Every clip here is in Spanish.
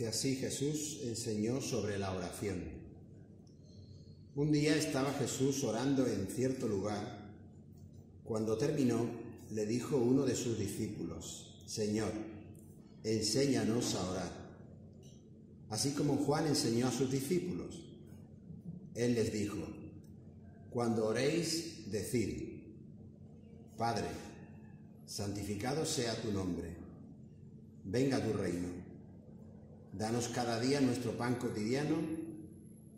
Dice así: Jesús enseñó sobre la oración. Un día estaba Jesús orando en cierto lugar. Cuando terminó, le dijo uno de sus discípulos: Señor, enséñanos a orar, así como Juan enseñó a sus discípulos. Él les dijo: cuando oréis, decid: Padre, santificado sea tu nombre, venga tu reino. Danos cada día nuestro pan cotidiano,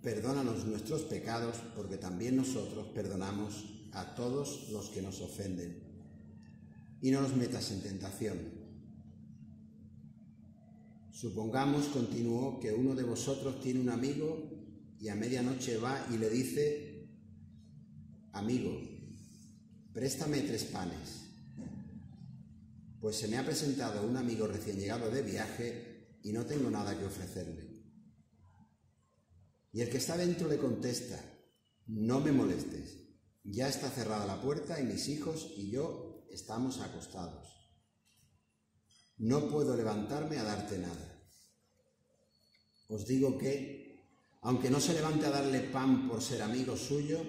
perdónanos nuestros pecados, porque también nosotros perdonamos a todos los que nos ofenden. Y no nos metas en tentación. Supongamos, continuó, que uno de vosotros tiene un amigo y a medianoche va y le dice: Amigo, préstame 3 panes, pues se me ha presentado un amigo recién llegado de viaje y no tengo nada que ofrecerle. Y el que está dentro le contesta: no me molestes, ya está cerrada la puerta y mis hijos y yo estamos acostados. No puedo levantarme a darte nada. Os digo que, aunque no se levante a darle pan por ser amigo suyo,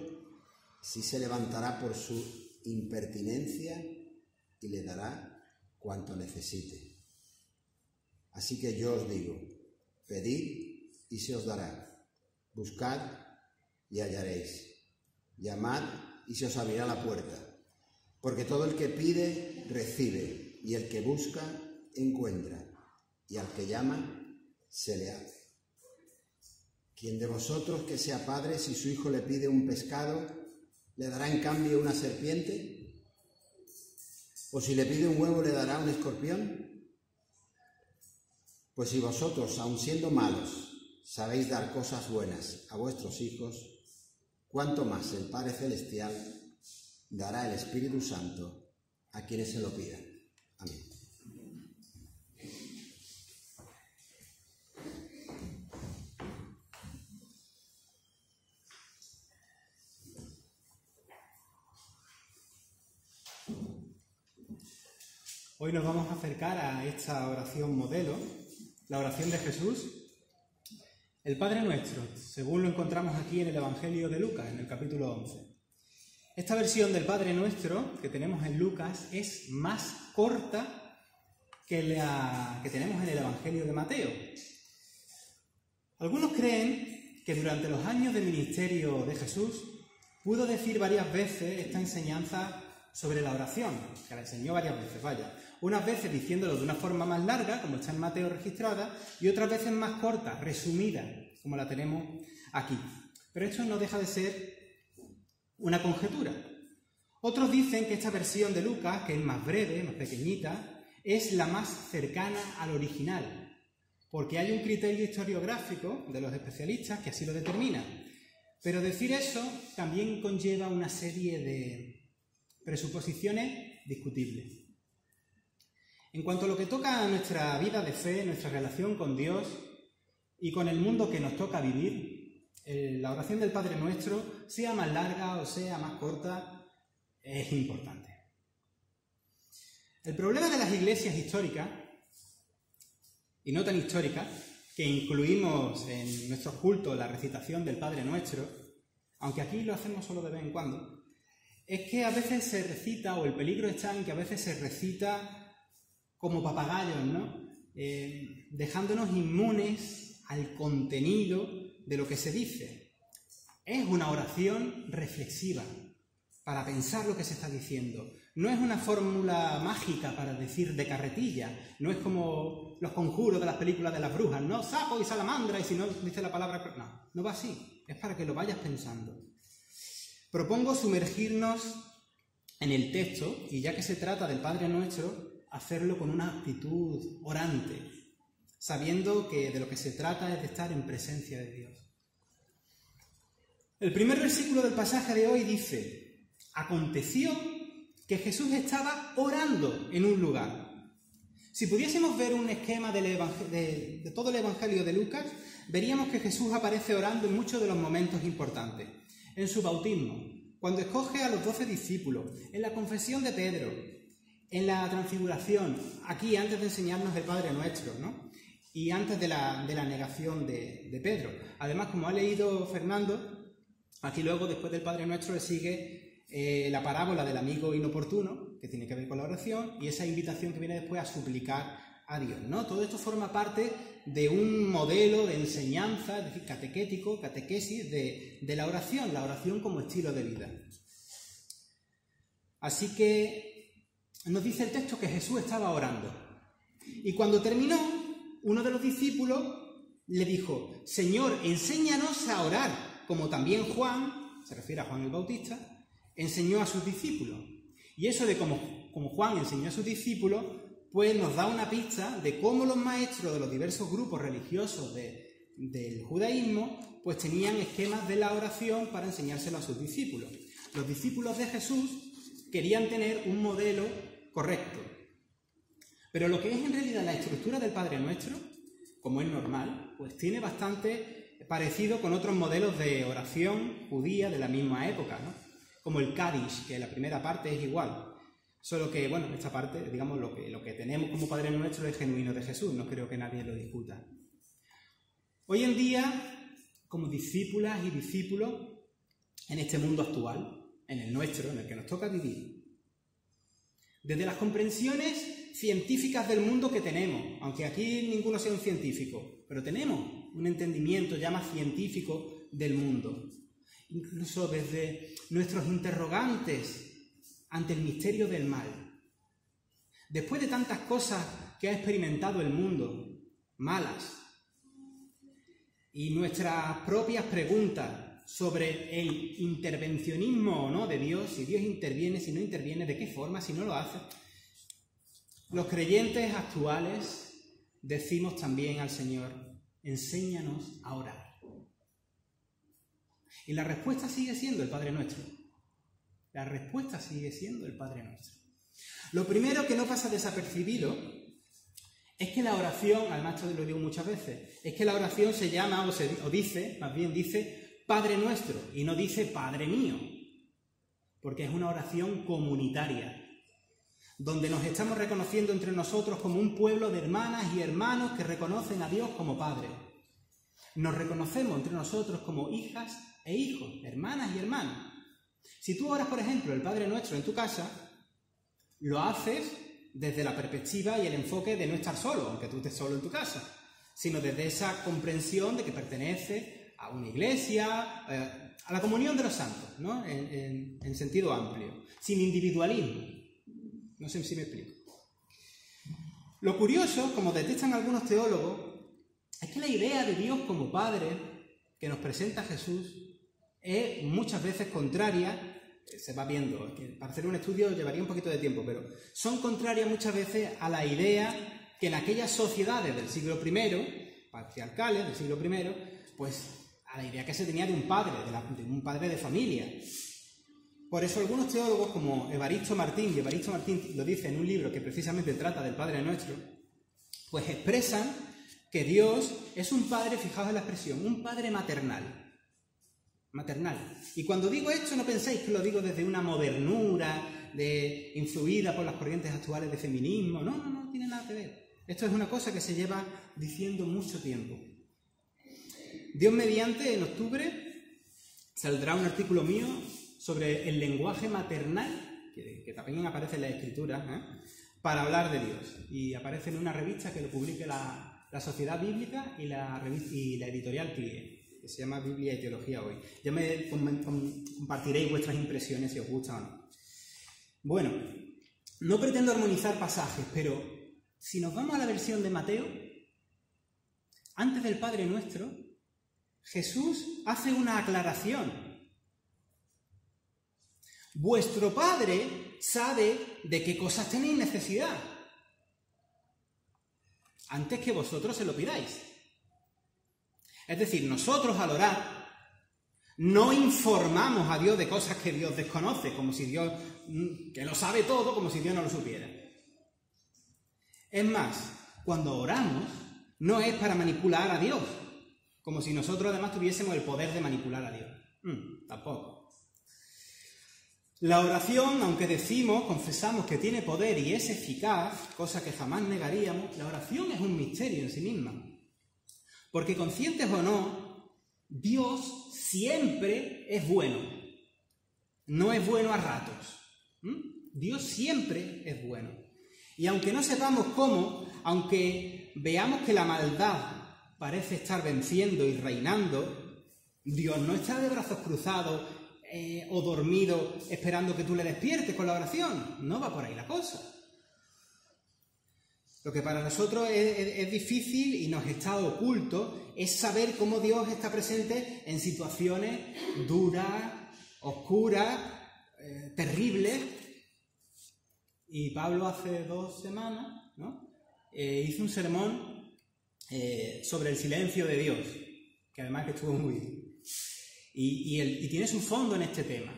sí se levantará por su impertinencia y le dará cuanto necesite. Así que yo os digo: pedid y se os dará, buscad y hallaréis, llamad y se os abrirá la puerta, porque todo el que pide, recibe, y el que busca, encuentra, y al que llama, se le abre. ¿Quién de vosotros que sea padre, si su hijo le pide un pescado, le dará en cambio una serpiente? ¿O si le pide un huevo, le dará un escorpión? Pues si vosotros, aun siendo malos, sabéis dar cosas buenas a vuestros hijos, cuánto más el Padre Celestial dará el Espíritu Santo a quienes se lo pidan. Amén. Hoy nos vamos a acercar a esta oración modelo, la oración de Jesús, el Padre Nuestro, según lo encontramos aquí en el Evangelio de Lucas, en el capítulo 11. Esta versión del Padre Nuestro que tenemos en Lucas es más corta que la que tenemos en el Evangelio de Mateo. Algunos creen que durante los años de ministerio de Jesús pudo decir varias veces esta enseñanza sobre la oración, que la enseñó varias veces, unas veces diciéndolo de una forma más larga, como está en Mateo registrada, y otras veces más corta, resumida, como la tenemos aquí. Pero esto no deja de ser una conjetura. Otros dicen que esta versión de Lucas, que es más breve, más pequeñita, es la más cercana al original, porque hay un criterio historiográfico de los especialistas que así lo determina. Pero decir eso también conlleva una serie de presuposiciones discutibles. En cuanto a lo que toca a nuestra vida de fe, nuestra relación con Dios y con el mundo que nos toca vivir, la oración del Padre Nuestro, sea más larga o sea más corta, es importante. El problema de las iglesias históricas, y no tan históricas, que incluimos en nuestros cultos la recitación del Padre Nuestro, aunque aquí lo hacemos solo de vez en cuando, es que a veces se recita, o el peligro está en que a veces se recita como papagayos, ¿no? Dejándonos inmunes al contenido de lo que se dice. Es una oración reflexiva, para pensar lo que se está diciendo. No es una fórmula mágica para decir de carretilla, no es como los conjuros de las películas de las brujas, ¿no? Sapo y salamandra, y si no dice la palabra... No, no va así, es para que lo vayas pensando. Propongo sumergirnos en el texto, y ya que se trata del Padre Nuestro, hacerlo con una actitud orante, sabiendo que de lo que se trata es de estar en presencia de Dios. El primer versículo del pasaje de hoy dice: aconteció que Jesús estaba orando en un lugar. Si pudiésemos ver un esquema de todo el Evangelio de Lucas, veríamos que Jesús aparece orando en muchos de los momentos importantes. En su bautismo, cuando escoge a los 12 discípulos, en la confesión de Pedro, en la transfiguración, aquí antes de enseñarnos el Padre Nuestro, ¿no? y antes de la negación de Pedro. Además, como ha leído Fernando, aquí luego, después del Padre Nuestro, le sigue la parábola del amigo inoportuno, que tiene que ver con la oración, y esa invitación que viene después a suplicar a Dios, ¿no? Todo esto forma parte de un modelo de enseñanza, es decir, catequético, catequesis de la oración como estilo de vida. Así que nos dice el texto que Jesús estaba orando. Y cuando terminó, uno de los discípulos le dijo: Señor, enséñanos a orar, como también Juan, se refiere a Juan el Bautista, enseñó a sus discípulos. Y eso de como Juan enseñó a sus discípulos, pues nos da una pista de cómo los maestros de los diversos grupos religiosos del judaísmo pues tenían esquemas de la oración para enseñárselo a sus discípulos. Los discípulos de Jesús querían tener un modelo correcto. Pero lo que es en realidad la estructura del Padre Nuestro, como es normal, pues tiene bastante parecido con otros modelos de oración judía de la misma época, ¿no? Como el Kadish, que la primera parte es igual. Solo que, bueno, esta parte, digamos, lo que tenemos como Padre Nuestro es genuino de Jesús, no creo que nadie lo discuta. Hoy en día, como discípulas y discípulos, en este mundo actual, en el nuestro, en el que nos toca vivir, desde las comprensiones científicas del mundo que tenemos, aunque aquí ninguno sea un científico, pero tenemos un entendimiento ya más científico del mundo, incluso desde nuestros interrogantes ante el misterio del mal. Después de tantas cosas que ha experimentado el mundo, malas, y nuestras propias preguntas sobre el intervencionismo o no de Dios, si Dios interviene, si no interviene, de qué forma, si no lo hace, los creyentes actuales decimos también al Señor: enséñanos a orar. Y la respuesta sigue siendo el Padre Nuestro. La respuesta sigue siendo el Padre Nuestro. Lo primero que no pasa desapercibido es que la oración, además esto lo digo muchas veces, es que la oración se llama, o dice, más bien dice, Padre Nuestro, y no dice Padre Mío, porque es una oración comunitaria, donde nos estamos reconociendo entre nosotros como un pueblo de hermanas y hermanos que reconocen a Dios como Padre. Nos reconocemos entre nosotros como hijas e hijos, hermanas y hermanos. Si tú oras, por ejemplo, el Padre Nuestro en tu casa, lo haces desde la perspectiva y el enfoque de no estar solo, aunque tú estés solo en tu casa, sino desde esa comprensión de que perteneces a una iglesia, a la comunión de los santos, ¿no? En sentido amplio, sin individualismo. No sé si me explico. Lo curioso, como detectan algunos teólogos, es que la idea de Dios como Padre que nos presenta Jesús es muchas veces contraria. Se va viendo, que para hacer un estudio llevaría un poquito de tiempo, pero son contrarias muchas veces a la idea que en aquellas sociedades del siglo I, patriarcales del siglo I, pues a la idea que se tenía de un padre, de un padre de familia. Por eso algunos teólogos como Evaristo Martín lo dice en un libro que precisamente trata del Padre Nuestro, pues expresan que Dios es un padre, fijaos en la expresión, un padre maternal. Y cuando digo esto no penséis que lo digo desde una modernura influida por las corrientes actuales de feminismo. No tiene nada que ver. Esto es una cosa que se lleva diciendo mucho tiempo. Dios mediante, en octubre saldrá un artículo mío sobre el lenguaje maternal, que también aparece en la escritura, para hablar de Dios. Y aparece en una revista que lo publique la Sociedad Bíblica y la editorial CLIE, que se llama Biblia y Teología Hoy. Ya me compartiréis vuestras impresiones si os gusta o no. Bueno, no pretendo armonizar pasajes, pero si nos vamos a la versión de Mateo, antes del Padre Nuestro, Jesús hace una aclaración. Vuestro Padre sabe de qué cosas tenéis necesidad, antes que vosotros se lo pidáis. Es decir, nosotros al orar no informamos a Dios de cosas que Dios desconoce, como si Dios, que lo sabe todo, como si Dios no lo supiera. Es más, cuando oramos no es para manipular a Dios, como si nosotros además tuviésemos el poder de manipular a Dios. Tampoco. La oración, aunque confesamos que tiene poder y es eficaz, cosa que jamás negaríamos, la oración es un misterio en sí misma. Porque conscientes o no, Dios siempre es bueno. No es bueno a ratos. Dios siempre es bueno. Y aunque no sepamos cómo, aunque veamos que la maldad parece estar venciendo y reinando, Dios no está de brazos cruzados o dormido esperando que tú le despiertes con la oración. No va por ahí la cosa. Lo que para nosotros es difícil y nos está oculto es saber cómo Dios está presente en situaciones duras, oscuras, terribles. Y Pablo hace 2 semanas, ¿no? Hizo un sermón sobre el silencio de Dios, que además que estuvo muy bien. Y tiene su fondo en este tema.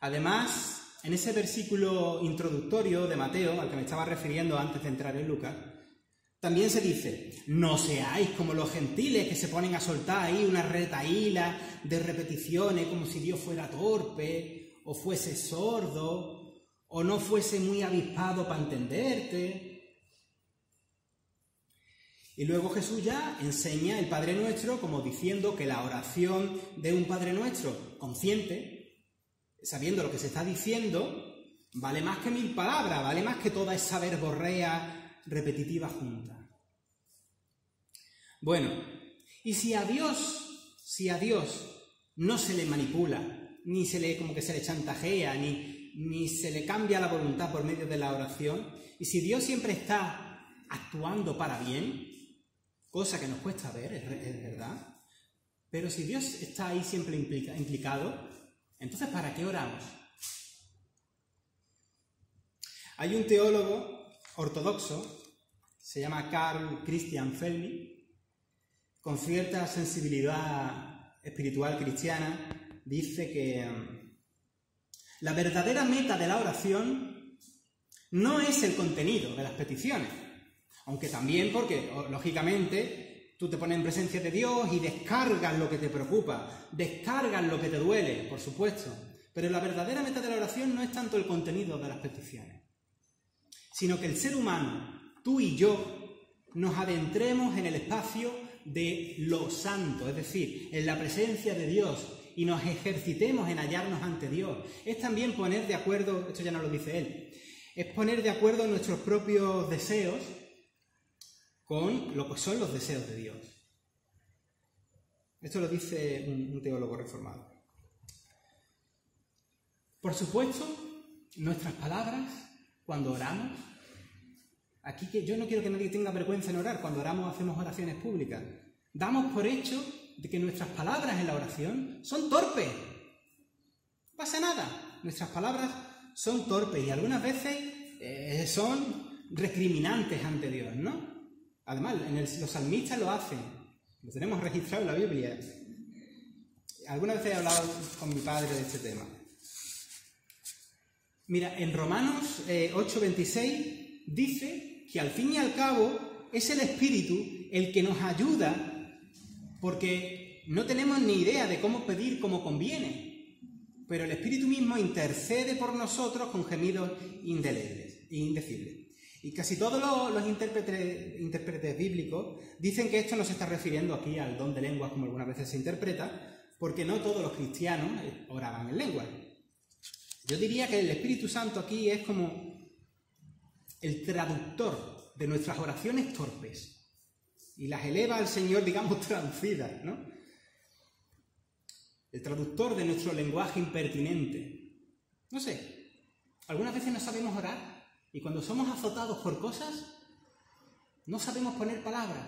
Además, en ese versículo introductorio de Mateo, al que me estaba refiriendo antes de entrar en Lucas, también se dice: no seáis como los gentiles que se ponen a soltar ahí una retahíla de repeticiones como si Dios fuera torpe, o fuese sordo, o no fuese muy avispado para entenderte. Y luego Jesús ya enseña el Padre Nuestro como diciendo que la oración de un Padre Nuestro consciente, sabiendo lo que se está diciendo, vale más que 1000 palabras, vale más que toda esa verborrea repetitiva junta. Bueno, y si a Dios no se le manipula, ni como que se le chantajea, ni se le cambia la voluntad por medio de la oración, y si Dios siempre está actuando para bien, cosa que nos cuesta ver, es verdad, pero si Dios está ahí siempre implicado, entonces, ¿para qué oramos? Hay un teólogo ortodoxo, se llama Karl Christian Felmy, con cierta sensibilidad espiritual cristiana, dice que la verdadera meta de la oración no es el contenido de las peticiones, aunque también porque, lógicamente, tú te pones en presencia de Dios y descargas lo que te preocupa, descargas lo que te duele, por supuesto. Pero la verdadera meta de la oración no es tanto el contenido de las peticiones, sino que el ser humano, tú y yo, nos adentremos en el espacio de lo santo, es decir, en la presencia de Dios, y nos ejercitemos en hallarnos ante Dios. Es también poner de acuerdo, esto ya no lo dice él, es poner de acuerdo nuestros propios deseos con lo que son los deseos de Dios. Esto lo dice un teólogo reformado. Por supuesto, nuestras palabras, cuando oramos, aquí que yo no quiero que nadie tenga vergüenza en orar, cuando oramos hacemos oraciones públicas, damos por hecho de que nuestras palabras en la oración son torpes. No pasa nada, nuestras palabras son torpes y algunas veces son recriminantes ante Dios, ¿no? Además, los salmistas lo hacen, lo tenemos registrado en la Biblia. Alguna vez he hablado con mi padre de este tema. Mira, en Romanos 8:26 dice que al fin y al cabo es el Espíritu el que nos ayuda, porque no tenemos ni idea de cómo pedir como conviene, pero el Espíritu mismo intercede por nosotros con gemidos indecibles. Y casi todos los intérpretes bíblicos dicen que esto no se está refiriendo aquí al don de lenguas, como algunas veces se interpreta, porque no todos los cristianos oraban en lenguas. Yo diría que el Espíritu Santo aquí es como el traductor de nuestras oraciones torpes y las eleva al Señor, digamos, traducidas, ¿no? El traductor de nuestro lenguaje impertinente. No sé, algunas veces no sabemos orar. Y cuando somos azotados por cosas, no sabemos poner palabras,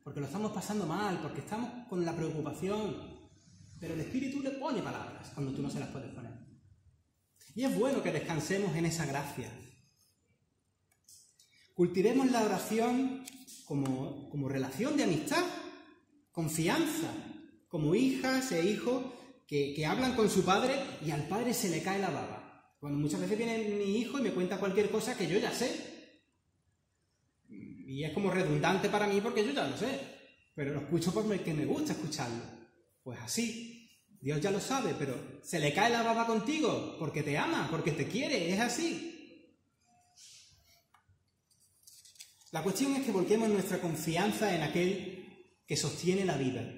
porque lo estamos pasando mal, porque estamos con la preocupación. Pero el Espíritu le pone palabras cuando tú no se las puedes poner. Y es bueno que descansemos en esa gracia. Cultivemos la oración como relación de amistad, confianza, como hijas e hijos que hablan con su padre y al padre se le cae la baba. Cuando muchas veces viene mi hijo y me cuenta cualquier cosa que yo ya sé. Y es como redundante para mí porque yo ya lo sé. Pero lo escucho porque me gusta escucharlo. Pues así, Dios ya lo sabe, pero se le cae la baba contigo porque te ama, porque te quiere, es así. La cuestión es que volquemos nuestra confianza en aquel que sostiene la vida,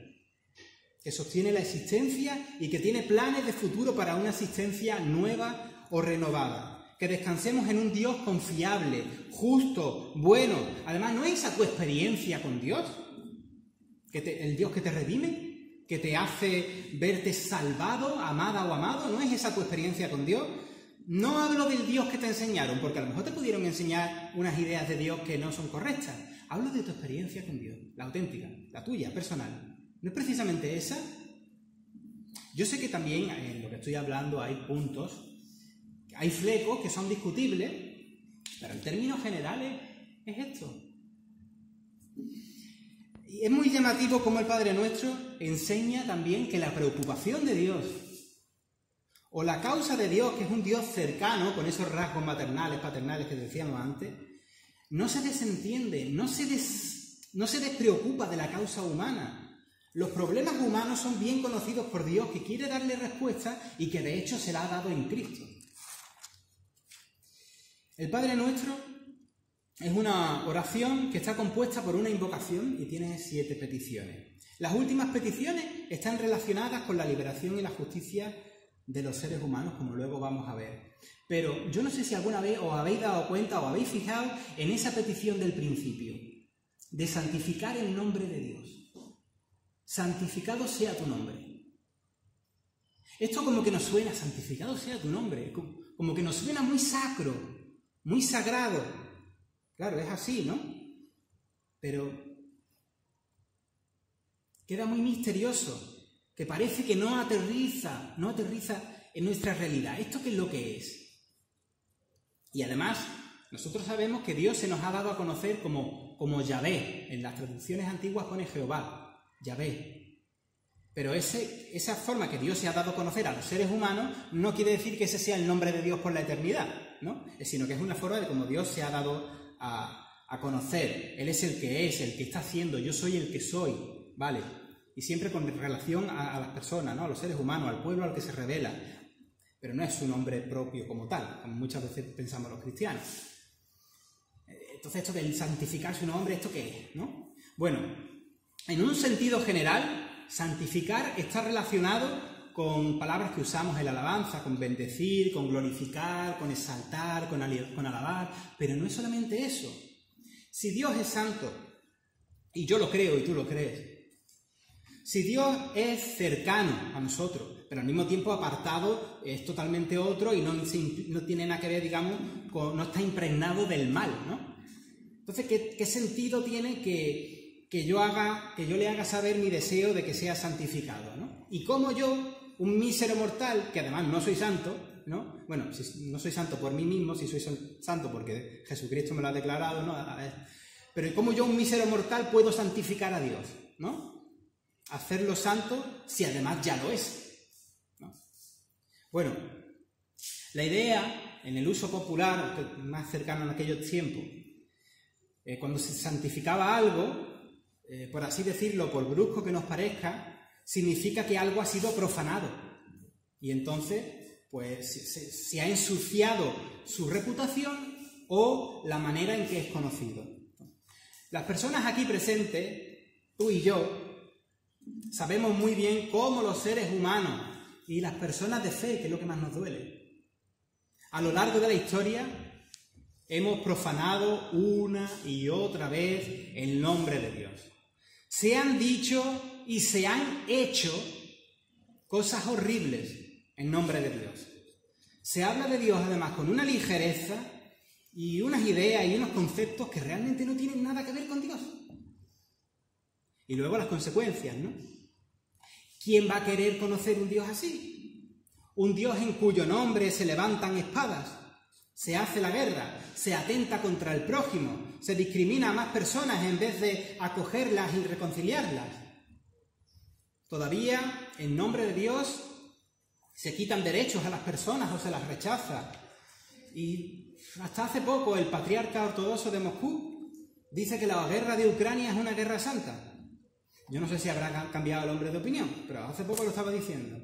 que sostiene la existencia y que tiene planes de futuro para una existencia nueva o renovada. Que descansemos en un Dios confiable, justo, bueno. Además, ¿no es esa tu experiencia con Dios? El Dios que te redime, que te hace verte salvado, amada o amado. ¿No es esa tu experiencia con Dios? No hablo del Dios que te enseñaron, porque a lo mejor te pudieron enseñar unas ideas de Dios que no son correctas. Hablo de tu experiencia con Dios, la auténtica, la tuya, personal. ¿No es precisamente esa? Yo sé que también en lo que estoy hablando hay puntos, hay flecos que son discutibles, pero en términos generales es esto. Y es muy llamativo cómo el Padre Nuestro enseña también que la preocupación de Dios o la causa de Dios, que es un Dios cercano, con esos rasgos maternales, paternales que decíamos antes, no se desentiende, no se despreocupa de la causa humana. Los problemas humanos son bien conocidos por Dios, que quiere darle respuesta y que de hecho se la ha dado en Cristo. El Padre Nuestro es una oración que está compuesta por una invocación y tiene 7 peticiones. Las últimas peticiones están relacionadas con la liberación y la justicia de los seres humanos, como luego vamos a ver. Pero yo no sé si alguna vez os habéis dado cuenta o habéis fijado en esa petición del principio, de santificar el nombre de Dios. Santificado sea tu nombre. Esto como que nos suena, santificado sea tu nombre, como que nos suena muy sacro, muy sagrado. Claro, es así, ¿no? Pero queda muy misterioso, que parece que no aterriza en nuestra realidad. ¿Esto qué es lo que es? Y además, nosotros sabemos que Dios se nos ha dado a conocer como Yahvé. En las traducciones antiguas pone Jehová, Yahvé. Pero esa forma que Dios se ha dado a conocer a los seres humanos no quiere decir que ese sea el nombre de Dios por la eternidad, ¿no? Sino que es una forma de cómo Dios se ha dado a conocer. Él es el que está haciendo, yo soy el que soy, ¿vale? Y siempre con relación a las personas, ¿no? A los seres humanos, al pueblo al que se revela. Pero no es su nombre propio como tal, como muchas veces pensamos los cristianos. Entonces, esto del santificar su nombre, ¿esto qué es, no? Bueno, en un sentido general, santificar está relacionado con palabras que usamos en la alabanza, con bendecir, con glorificar, con exaltar, con alabar, pero no es solamente eso. Si Dios es santo, y yo lo creo y tú lo crees, si Dios es cercano a nosotros, pero al mismo tiempo apartado, es totalmente otro y no tiene nada que ver, digamos, no está impregnado del mal, ¿no? Entonces, ¿qué sentido tiene que yo le haga saber mi deseo de que sea santificado, ¿no? Y cómo yo, un mísero mortal, que además no soy santo, ¿no? Bueno, no soy santo por mí mismo, si soy santo porque Jesucristo me lo ha declarado, ¿no? Pero ¿cómo yo, un mísero mortal, puedo santificar a Dios, ¿no? Hacerlo santo si además ya lo es, ¿no? Bueno, la idea, en el uso popular, más cercano en aquellos tiempos, cuando se santificaba algo, por así decirlo, por brusco que nos parezca, significa que algo ha sido profanado. Y entonces, pues, se ha ensuciado su reputación o la manera en que es conocido. Las personas aquí presentes, tú y yo, sabemos muy bien cómo los seres humanos y las personas de fe, que es lo que más nos duele, a lo largo de la historia hemos profanado una y otra vez el nombre de Dios. Se han dicho y se han hecho cosas horribles en nombre de Dios. Se habla de Dios además con una ligereza y unas ideas y unos conceptos que realmente no tienen nada que ver con Dios. Y luego las consecuencias, ¿no? ¿Quién va a querer conocer un Dios así? Un Dios en cuyo nombre se levantan espadas, se hace la guerra, se atenta contra el prójimo, se discrimina a más personas en vez de acogerlas y reconciliarlas. Todavía, en nombre de Dios, se quitan derechos a las personas o se las rechaza. Y hasta hace poco el patriarca ortodoxo de Moscú dice que la guerra de Ucrania es una guerra santa. Yo no sé si habrá cambiado el hombre de opinión, pero hace poco lo estaba diciendo.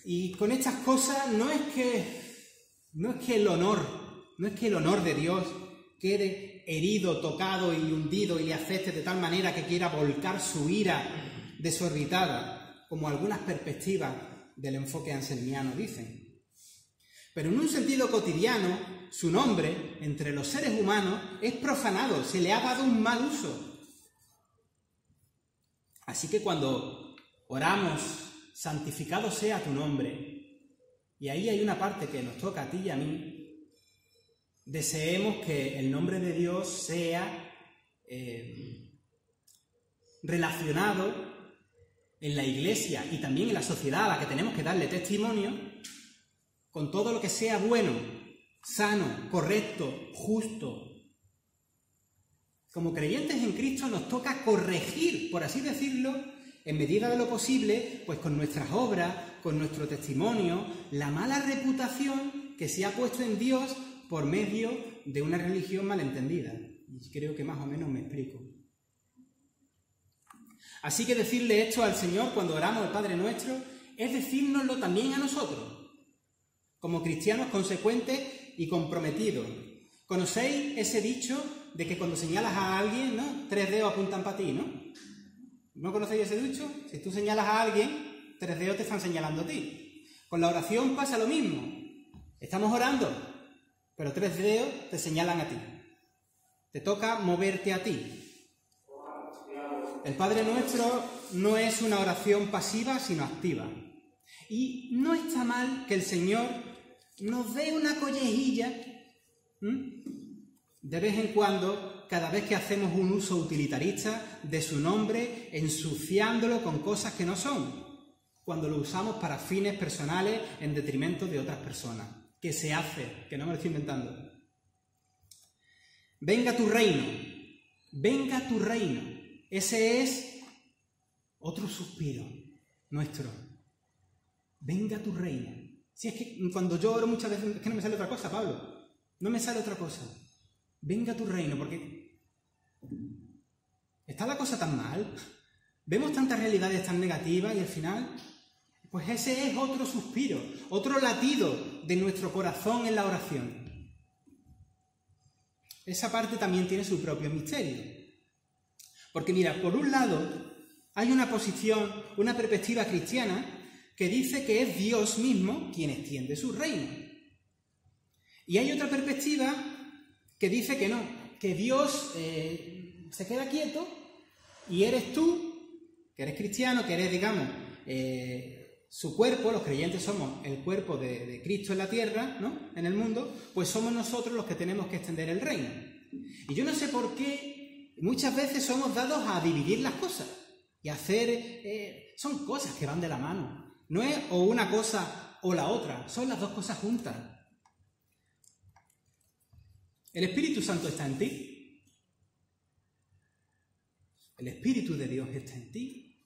Y con estas cosas no es que el honor No es que el honor de Dios quede herido, tocado y hundido y le afecte de tal manera que quiera volcar su ira desorbitada, como algunas perspectivas del enfoque anselmiano dicen. Pero en un sentido cotidiano, su nombre, entre los seres humanos, es profanado, se le ha dado un mal uso. Así que cuando oramos, santificado sea tu nombre, y ahí hay una parte que nos toca a ti y a mí, deseemos que el nombre de Dios sea relacionado en la Iglesia y también en la sociedad a la que tenemos que darle testimonio con todo lo que sea bueno, sano, correcto, justo. Como creyentes en Cristo nos toca corregir, por así decirlo, en medida de lo posible, pues con nuestras obras, con nuestro testimonio, la mala reputación que se ha puesto en Dios por medio de una religión malentendida. Y creo que más o menos me explico. Así que decirle esto al Señor cuando oramos el Padre Nuestro es decírnoslo también a nosotros, como cristianos consecuentes y comprometidos. ¿Conocéis ese dicho de que cuando señalas a alguien, ¿no?, 3 dedos apuntan para ti, ¿no? ¿No conocéis ese dicho? Si tú señalas a alguien, 3 dedos te están señalando a ti. Con la oración pasa lo mismo. Estamos orando, pero 3 dedos te señalan a ti. Te toca moverte a ti. El Padre Nuestro no es una oración pasiva, sino activa. Y no está mal que el Señor nos dé una collejilla de vez en cuando, cada vez que hacemos un uso utilitarista de su nombre, ensuciándolo con cosas que no son, cuando lo usamos para fines personales en detrimento de otras personas. Que se hace, que no me lo estoy inventando. Venga tu reino, venga tu reino. Ese es otro suspiro nuestro. Venga tu reino. Si es que cuando yo oro muchas veces es que no me sale otra cosa, Pablo. No me sale otra cosa. Venga tu reino, porque ¿está la cosa tan mal? Vemos tantas realidades tan negativas y al final, pues ese es otro suspiro, otro latido de nuestro corazón en la oración. Esa parte también tiene su propio misterio. Porque mira, por un lado hay una posición, una perspectiva cristiana que dice que es Dios mismo quien extiende su reino. Y hay otra perspectiva que dice que no, que Dios se queda quieto y eres tú, que eres cristiano, que eres, digamos, su cuerpo, los creyentes somos el cuerpo de Cristo en la tierra, ¿no?, en el mundo, pues somos nosotros los que tenemos que extender el reino. Y yo no sé por qué muchas veces somos dados a dividir las cosas y a hacer... son cosas que van de la mano. No es o una cosa o la otra, son las dos cosas juntas. ¿El Espíritu Santo está en ti? ¿El Espíritu de Dios está en ti?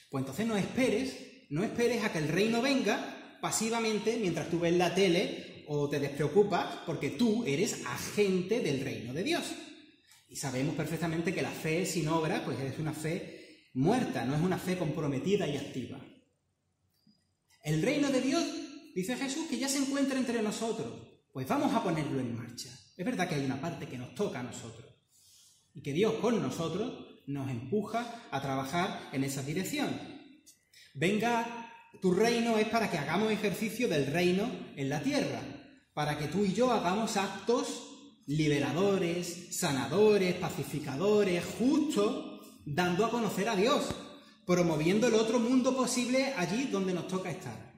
Pues entonces no esperes a que el reino venga pasivamente mientras tú ves la tele o te despreocupas porque tú eres agente del reino de Dios. Y sabemos perfectamente que la fe sin obra pues es una fe muerta, no es una fe comprometida y activa. El reino de Dios, dice Jesús, que ya se encuentra entre nosotros. Pues vamos a ponerlo en marcha. Es verdad que hay una parte que nos toca a nosotros y que Dios con nosotros nos empuja a trabajar en esa dirección. Venga, tu reino es para que hagamos ejercicio del reino en la tierra, para que tú y yo hagamos actos liberadores, sanadores, pacificadores, justos, dando a conocer a Dios, promoviendo el otro mundo posible allí donde nos toca estar.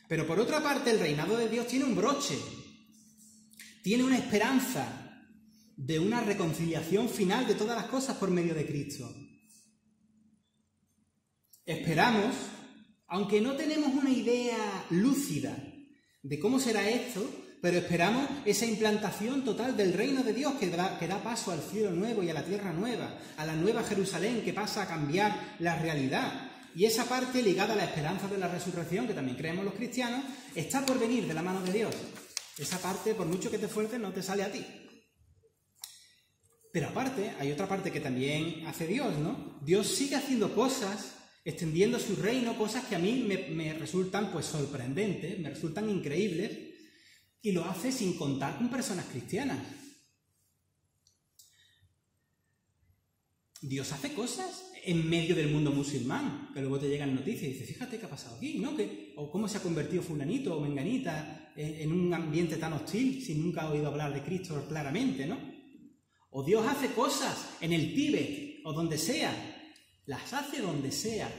Pero por otra parte, el reinado de Dios tiene un broche, tiene una esperanza de una reconciliación final de todas las cosas por medio de Cristo. Esperamos, aunque no tenemos una idea lúcida de cómo será esto, pero esperamos esa implantación total del reino de Dios que da paso al cielo nuevo y a la tierra nueva, a la nueva Jerusalén que pasa a cambiar la realidad. Y esa parte ligada a la esperanza de la resurrección, que también creemos los cristianos, está por venir de la mano de Dios. Esa parte, por mucho que te esfuerces, no te sale a ti. Pero aparte, hay otra parte que también hace Dios, ¿no? Dios sigue haciendo cosas, extendiendo su reino, cosas que a mí me resultan pues sorprendentes, me resultan increíbles. Y lo hace sin contar con personas cristianas. Dios hace cosas en medio del mundo musulmán, que luego te llegan noticias y dices, fíjate qué ha pasado aquí, ¿no? O cómo se ha convertido fulanito o menganita en un ambiente tan hostil si nunca ha oído hablar de Cristo claramente, ¿no? O Dios hace cosas en el Tíbet o donde sea, las hace donde sea.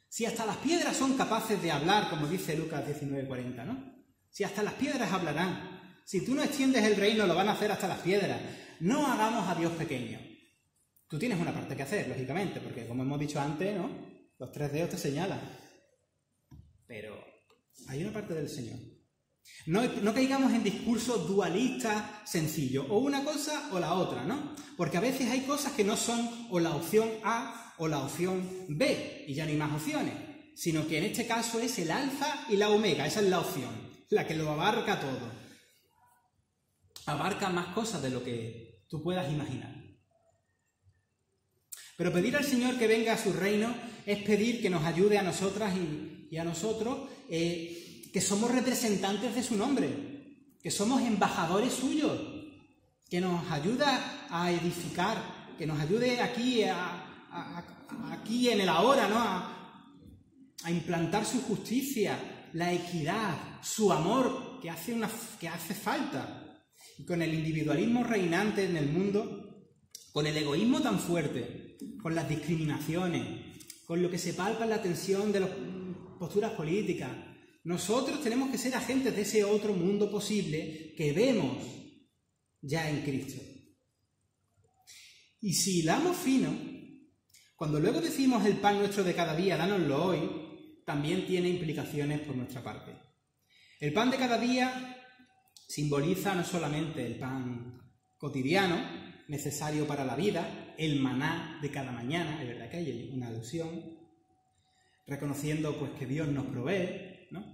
Si hasta las piedras son capaces de hablar, como dice Lucas 19:40, ¿no? Si hasta las piedras hablarán, si tú no extiendes el reino lo van a hacer hasta las piedras. No hagamos a Dios pequeño. Tú tienes una parte que hacer, lógicamente, porque como hemos dicho antes, ¿no? Los 3 dedos te señalan. Pero hay una parte del Señor. No caigamos en discursos dualistas sencillos, o una cosa o la otra, ¿no? Porque a veces hay cosas que no son o la opción A o la opción B, y ya no hay más opciones, sino que en este caso es el alfa y la omega, esa es la opción, la que lo abarca todo. Abarca más cosas de lo que tú puedas imaginar. Pero pedir al Señor que venga a su reino es pedir que nos ayude a nosotras y a nosotros, que somos representantes de su nombre, que somos embajadores suyos, que nos ayuda a edificar, que nos ayude aquí en el ahora, ¿no? A implantar su justicia, la equidad, su amor, que hace falta. Y con el individualismo reinante en el mundo, con el egoísmo tan fuerte, con las discriminaciones, con lo que se palpa en la tensión de las posturas políticas, nosotros tenemos que ser agentes de ese otro mundo posible que vemos ya en Cristo. Y si hilamos fino, cuando luego decimos el pan nuestro de cada día, dánoslo hoy, también tiene implicaciones por nuestra parte. El pan de cada día simboliza no solamente el pan cotidiano, necesario para la vida, el maná de cada mañana, es verdad que hay una alusión, reconociendo pues que Dios nos provee, ¿no?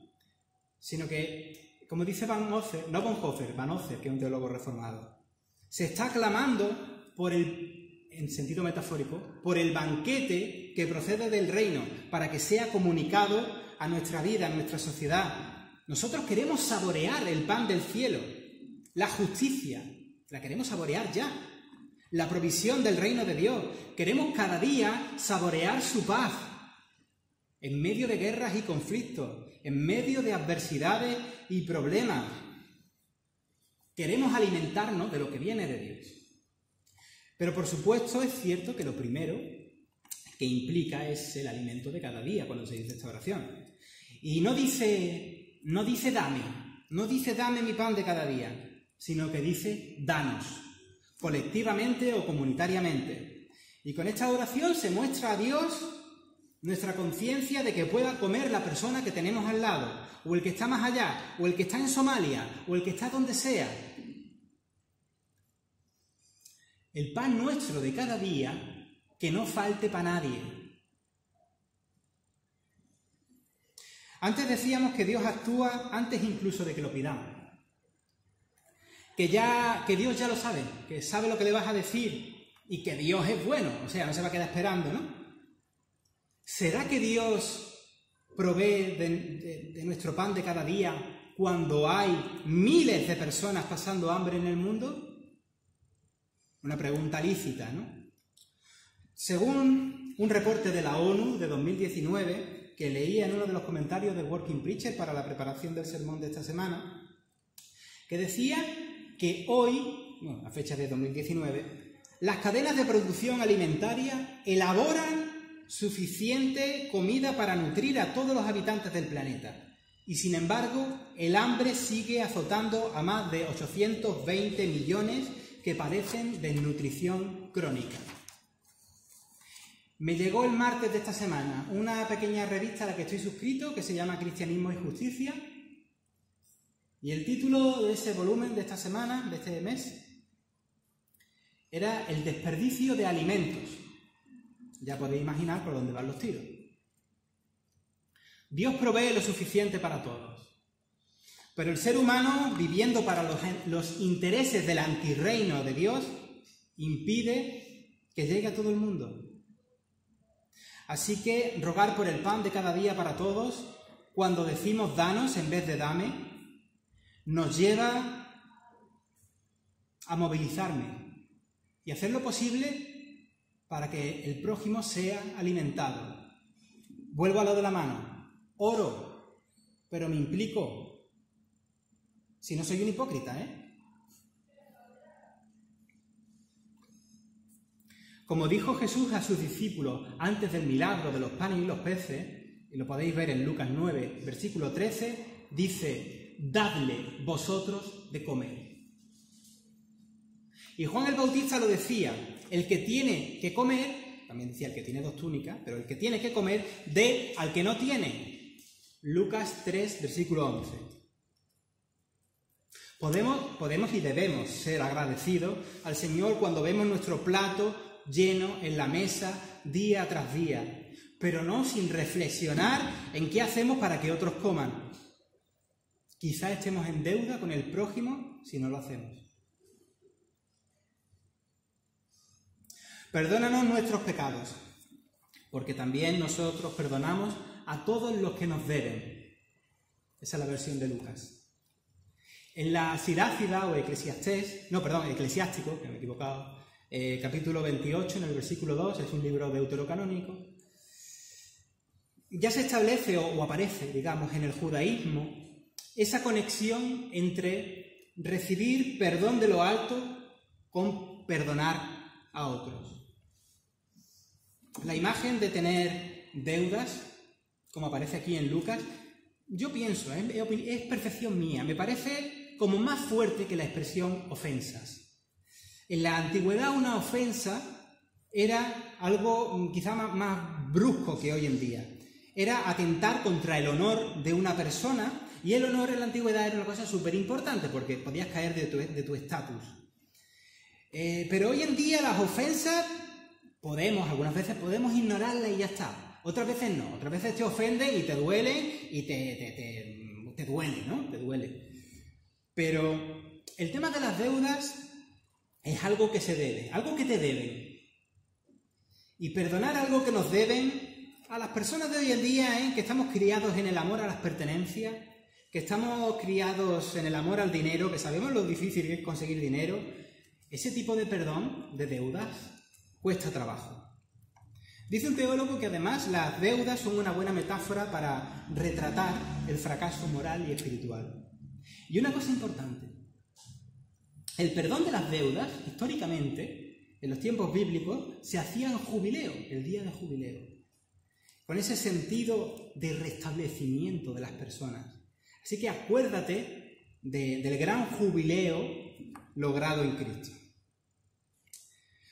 Sino que, como dice Van Ozer, que es un teólogo reformado, se está clamando en sentido metafórico, por el banquete que procede del reino, para que sea comunicado a nuestra vida, a nuestra sociedad. Nosotros queremos saborear el pan del cielo, la justicia, la queremos saborear ya. La provisión del reino de Dios. Queremos cada día saborear su paz en medio de guerras y conflictos, en medio de adversidades y problemas. Queremos alimentarnos de lo que viene de Dios. Pero por supuesto es cierto que lo primero que implica es el alimento de cada día cuando se dice esta oración. Y no dice dame mi pan de cada día, sino que dice danos, colectivamente o comunitariamente. Y con esta oración se muestra a Dios nuestra conciencia de que pueda comer la persona que tenemos al lado, o el que está más allá, o el que está en Somalia, o el que está donde sea. El pan nuestro de cada día, que no falte para nadie. Antes decíamos que Dios actúa antes incluso de que lo pidamos. Que Dios ya lo sabe, que sabe lo que le vas a decir y que Dios es bueno, o sea, no se va a quedar esperando, ¿no? ¿Será que Dios provee de nuestro pan de cada día cuando hay miles de personas pasando hambre en el mundo? Una pregunta lícita, ¿no? Según un reporte de la ONU de 2019, que leía en uno de los comentarios de Working Preacher para la preparación del sermón de esta semana, que decía que hoy, a fecha de 2019, las cadenas de producción alimentaria elaboran suficiente comida para nutrir a todos los habitantes del planeta. Y sin embargo, el hambre sigue azotando a más de 820 millones que padecen desnutrición crónica. Me llegó el martes de esta semana una pequeña revista a la que estoy suscrito que se llama Cristianismo y Justicia. Y el título de ese volumen de esta semana, de este mes, era El desperdicio de alimentos. Ya podéis imaginar por dónde van los tiros. Dios provee lo suficiente para todos. Pero el ser humano, viviendo para los intereses del antirreino de Dios, impide que llegue a todo el mundo. Así que rogar por el pan de cada día para todos, cuando decimos danos en vez de dame, nos lleva a movilizarme y hacer lo posible para que el prójimo sea alimentado. Vuelvo a lo de la mano. Oro, pero me implico. Si no soy un hipócrita, Como dijo Jesús a sus discípulos antes del milagro de los panes y los peces, y lo podéis ver en Lucas 9, versículo 13, dice: dadle vosotros de comer. Y Juan el Bautista lo decía: el que tiene que comer, también decía el que tiene 2 túnicas, pero el que tiene que comer, dé al que no tiene. Lucas 3, versículo 11. Podemos y debemos ser agradecidos al Señor cuando vemos nuestro plato lleno en la mesa día tras día, pero no sin reflexionar en qué hacemos para que otros coman. Quizá estemos en deuda con el prójimo si no lo hacemos. Perdónanos nuestros pecados, porque también nosotros perdonamos a todos los que nos deben. Esa es la versión de Lucas. En la Sirácida o Eclesiástico, que me he equivocado, capítulo 28, en el versículo 2, es un libro deuterocanónico, ya se establece o aparece, digamos, en el judaísmo, esa conexión entre recibir perdón de lo alto con perdonar a otros. La imagen de tener deudas, como aparece aquí en Lucas, yo pienso, es percepción mía, me parece como más fuerte que la expresión ofensas. En la antigüedad una ofensa era algo quizá más brusco que hoy en día. Era atentar contra el honor de una persona, y el honor en la antigüedad era una cosa súper importante porque podías caer de tu estatus. Pero hoy en día las ofensas algunas veces podemos ignorarlas y ya está. Otras veces no, otras veces te ofenden y te duelen y te duele, ¿no? Te duele. Pero el tema de las deudas es algo que se debe, algo que te deben. Y perdonar algo que nos deben a las personas de hoy en día, que estamos criados en el amor a las pertenencias, que estamos criados en el amor al dinero, que sabemos lo difícil que es conseguir dinero, ese tipo de perdón, de deudas, cuesta trabajo. Dice un teólogo que además las deudas son una buena metáfora para retratar el fracaso moral y espiritual. Y una cosa importante, el perdón de las deudas, históricamente, en los tiempos bíblicos, se hacía en jubileo, el día de jubileo, con ese sentido de restablecimiento de las personas. Así que acuérdate del gran jubileo logrado en Cristo.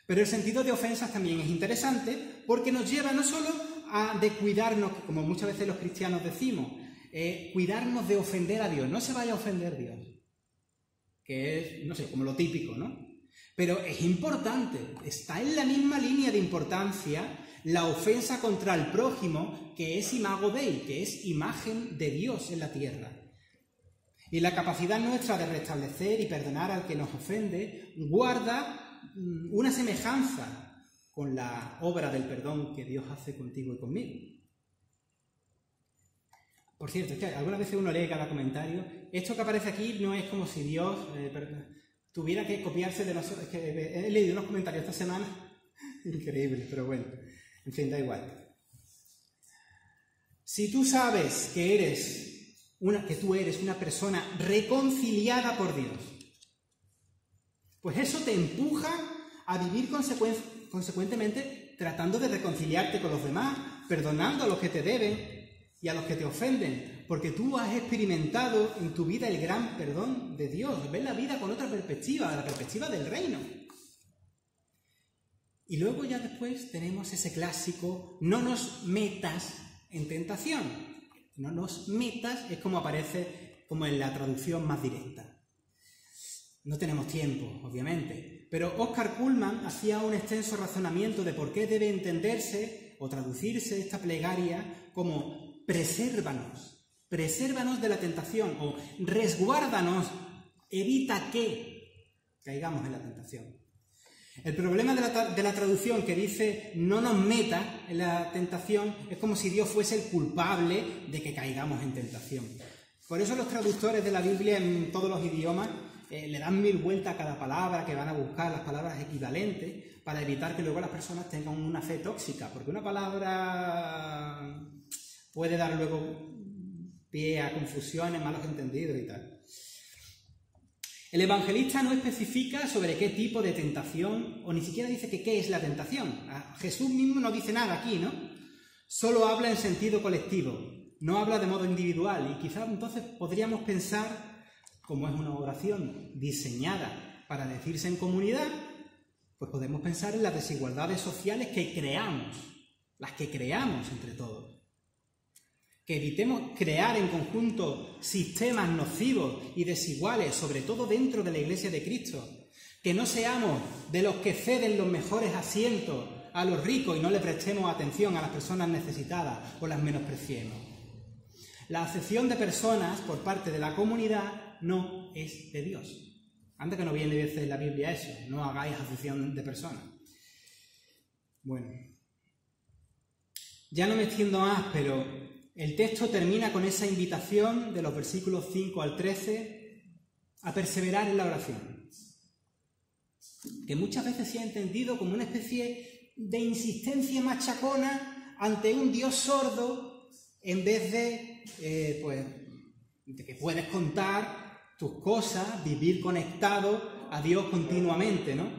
Pero el sentido de ofensas también es interesante porque nos lleva no solo a cuidarnos, como muchas veces los cristianos decimos, cuidarnos de ofender a Dios. No se vaya a ofender a Dios, que es, no sé, como lo típico, ¿no? Pero es importante, está en la misma línea de importancia la ofensa contra el prójimo, que es imago Dei, que es imagen de Dios en la tierra. Y la capacidad nuestra de restablecer y perdonar al que nos ofende guarda una semejanza con la obra del perdón que Dios hace contigo y conmigo. Por cierto, es que algunas veces uno lee cada comentario. Esto que aparece aquí no es como si Dios tuviera que copiarse de nosotros. Es que he leído unos comentarios esta semana increíbles, pero bueno, en fin, da igual. Si tú sabes que tú eres una persona reconciliada por Dios, pues eso te empuja a vivir consecuentemente tratando de reconciliarte con los demás, perdonando a los que te deben y a los que te ofenden, porque tú has experimentado en tu vida el gran perdón de Dios, ves la vida con otra perspectiva, la perspectiva del reino. Y luego ya después tenemos ese clásico: no nos metas en tentación. No nos metas es como aparece como en la traducción más directa. No tenemos tiempo, obviamente, pero Oscar Cullmann hacía un extenso razonamiento de por qué debe entenderse o traducirse esta plegaria como presérvanos de la tentación, o resguárdanos, evita que caigamos en la tentación. El problema de la traducción que dice no nos meta en la tentación es como si Dios fuese el culpable de que caigamos en tentación. Por eso los traductores de la Biblia en todos los idiomas le dan 1000 vueltas a cada palabra, que van a buscar las palabras equivalentes para evitar que luego las personas tengan una fe tóxica, porque una palabra puede dar luego pie a confusiones, malos entendidos y tal. El evangelista no especifica sobre qué tipo de tentación, o ni siquiera dice que qué es la tentación. Jesús mismo no dice nada aquí, ¿no? Solo habla en sentido colectivo, no habla de modo individual, y quizás entonces podríamos pensar, como es una oración diseñada para decirse en comunidad, pues podemos pensar en las desigualdades sociales que creamos, las que creamos entre todos. Que evitemos crear en conjunto sistemas nocivos y desiguales, sobre todo dentro de la Iglesia de Cristo. Que no seamos de los que ceden los mejores asientos a los ricos y no le prestemos atención a las personas necesitadas o las menospreciemos. La acepción de personas por parte de la comunidad no es de Dios. Anda que no viene a decir en la Biblia eso, no hagáis acepción de personas. Bueno, ya no me extiendo más, pero el texto termina con esa invitación de los versículos 5 al 13 a perseverar en la oración, que muchas veces se ha entendido como una especie de insistencia machacona ante un Dios sordo, en vez de que puedes contar tus cosas, vivir conectado a Dios continuamente, ¿no?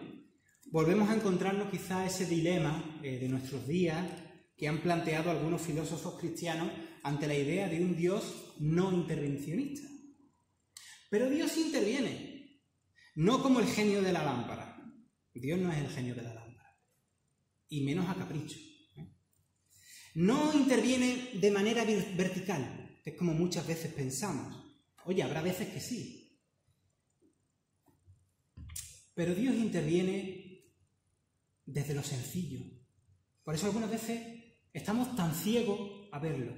Volvemos a encontrarnos quizá ese dilema de nuestros días que han planteado algunos filósofos cristianos ante la idea de un Dios no intervencionista. Pero Dios interviene, no como el genio de la lámpara. Dios no es el genio de la lámpara, y menos a capricho. No interviene de manera vertical, que es como muchas veces pensamos. Oye, habrá veces que sí. Pero Dios interviene desde lo sencillo. Por eso algunas veces estamos tan ciegos a verlo.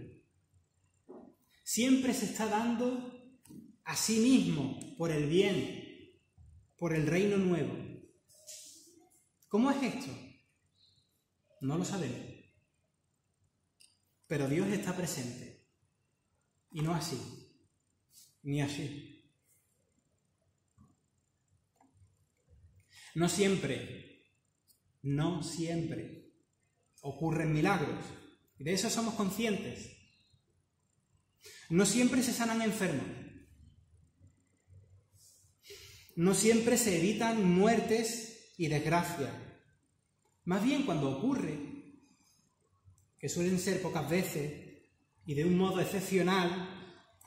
Siempre se está dando a sí mismo por el bien, por el reino nuevo. ¿Cómo es esto? No lo sabemos. Pero Dios está presente. Y no así, ni así. No siempre ocurren milagros. Y de eso somos conscientes. No siempre se sanan enfermos. No siempre se evitan muertes y desgracias. Más bien cuando ocurre, que suelen ser pocas veces y de un modo excepcional,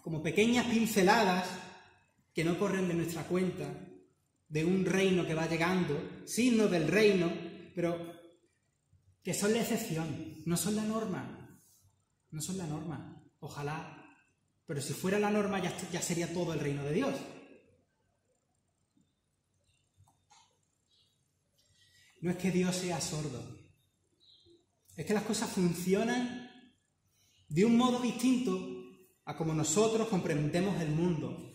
como pequeñas pinceladas que no corren de nuestra cuenta, de un reino que va llegando, signos del reino, pero que son la excepción, no son la norma. No son la norma, ojalá. Pero si fuera la norma ya sería todo el reino de Dios. No es que Dios sea sordo. Es que las cosas funcionan de un modo distinto a como nosotros comprendemos el mundo,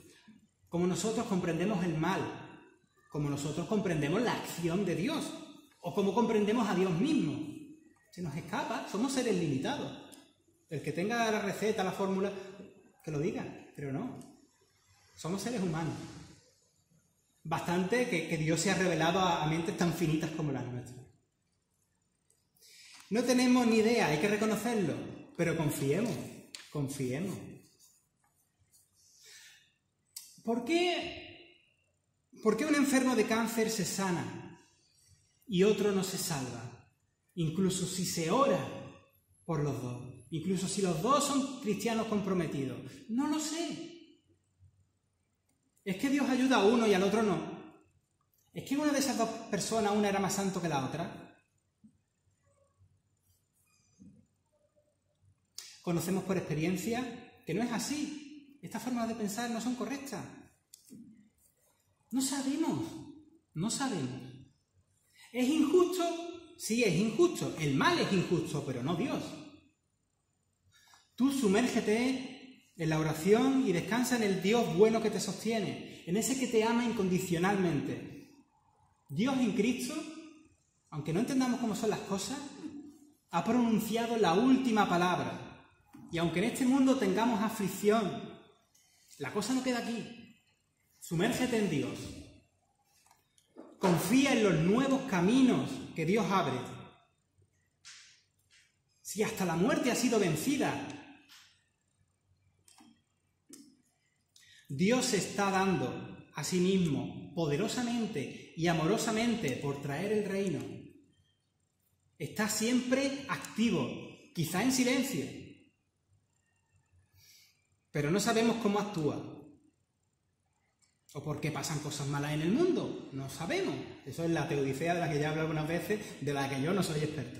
como nosotros comprendemos el mal, como nosotros comprendemos la acción de Dios, o como comprendemos a Dios mismo. Se nos escapa, somos seres limitados. El que tenga la receta, la fórmula, que lo diga, pero no. Somos seres humanos. Bastante que Dios se ha revelado a mentes tan finitas como las nuestras. No tenemos ni idea, hay que reconocerlo, pero confiemos. ¿Por qué un enfermo de cáncer se sana y otro no se salva? Incluso si se ora por los dos, incluso si los dos son cristianos comprometidos. No lo sé. ¿Es que Dios ayuda a uno y al otro no? ¿Es que una de esas dos personas, una era más santo que la otra? Conocemos por experiencia que no es así. Estas formas de pensar no son correctas. No sabemos. ¿Es injusto? Sí, es injusto. El mal es injusto, pero no Dios. Tú sumérgete en la oración y descansa en el Dios bueno que te sostiene, en ese que te ama incondicionalmente. Dios en Cristo, aunque no entendamos cómo son las cosas, ha pronunciado la última palabra. Y aunque en este mundo tengamos aflicción, La cosa no queda aquí. Sumérgete en Dios. Confía en los nuevos caminos que Dios abre. Si hasta la muerte ha sido vencida, Dios se está dando a sí mismo poderosamente y amorosamente por traer el reino. Está siempre activo, quizá en silencio, pero no sabemos cómo actúa. ¿O por qué pasan cosas malas en el mundo? No sabemos. Eso es la teodicea de la que ya hablo algunas veces, de la que yo no soy experto.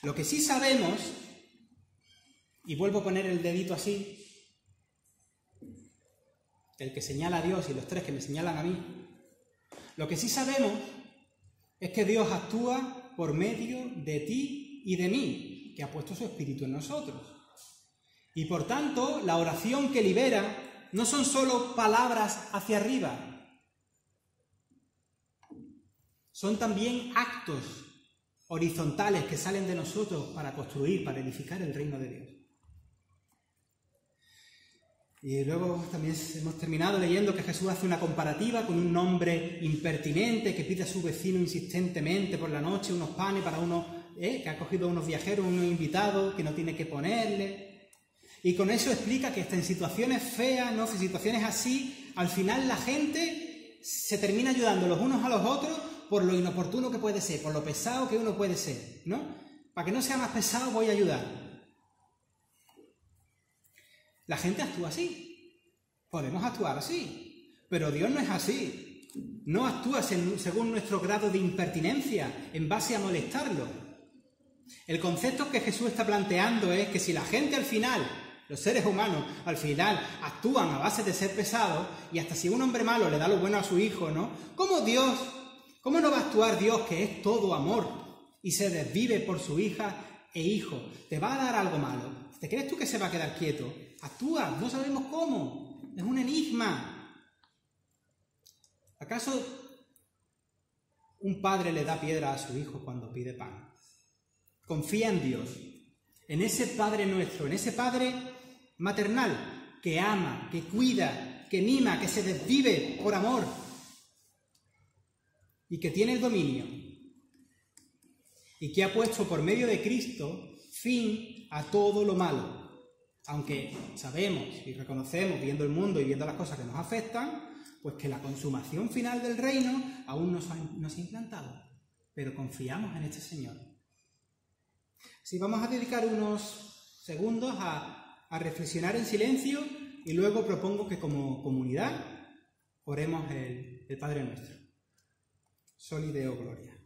Lo que sí sabemos, y vuelvo a poner el dedito así, el que señala a Dios y los tres que me señalan a mí, lo que sí sabemos es que Dios actúa por medio de ti y de mí, que ha puesto su Espíritu en nosotros. Y por tanto, la oración que libera no son solo palabras hacia arriba, son también actos horizontales que salen de nosotros para construir, para edificar el reino de Dios. Y luego también hemos terminado leyendo que Jesús hace una comparativa con un hombre impertinente que pide a su vecino insistentemente por la noche unos panes para uno, que ha cogido unos viajeros, unos invitados, que no tiene que ponerle. Y con eso explica que hasta en situaciones feas, ¿no? En situaciones así, al final la gente se termina ayudando los unos a los otros por lo inoportuno que puede ser, por lo pesado que uno puede ser, ¿no? Para que no sea más pesado voy a ayudar. La gente actúa así. Podemos actuar así. Pero Dios no es así. No actúa según nuestro grado de impertinencia, en base a molestarlo. El concepto que Jesús está planteando es que si la gente al final, los seres humanos, al final actúan a base de ser pesados, y hasta si un hombre malo le da lo bueno a su hijo, ¿no? ¿Cómo no va a actuar Dios, que es todo amor, y se desvive por su hija e hijo? ¿Te va a dar algo malo? ¿Te crees tú que se va a quedar quieto? Actúa, no sabemos cómo. Es un enigma. ¿Acaso un padre le da piedra a su hijo cuando pide pan? Confía en Dios, en ese Padre nuestro, en ese Padre maternal que ama, que cuida, que mima, que se desvive por amor y que tiene el dominio y que ha puesto por medio de Cristo fin a todo lo malo. Aunque sabemos y reconocemos, viendo el mundo y viendo las cosas que nos afectan, pues que la consumación final del reino aún no se ha implantado, pero confiamos en este Señor. Sí, vamos a dedicar unos segundos a reflexionar en silencio y luego propongo que como comunidad oremos el Padre Nuestro. Soli Deo Gloria.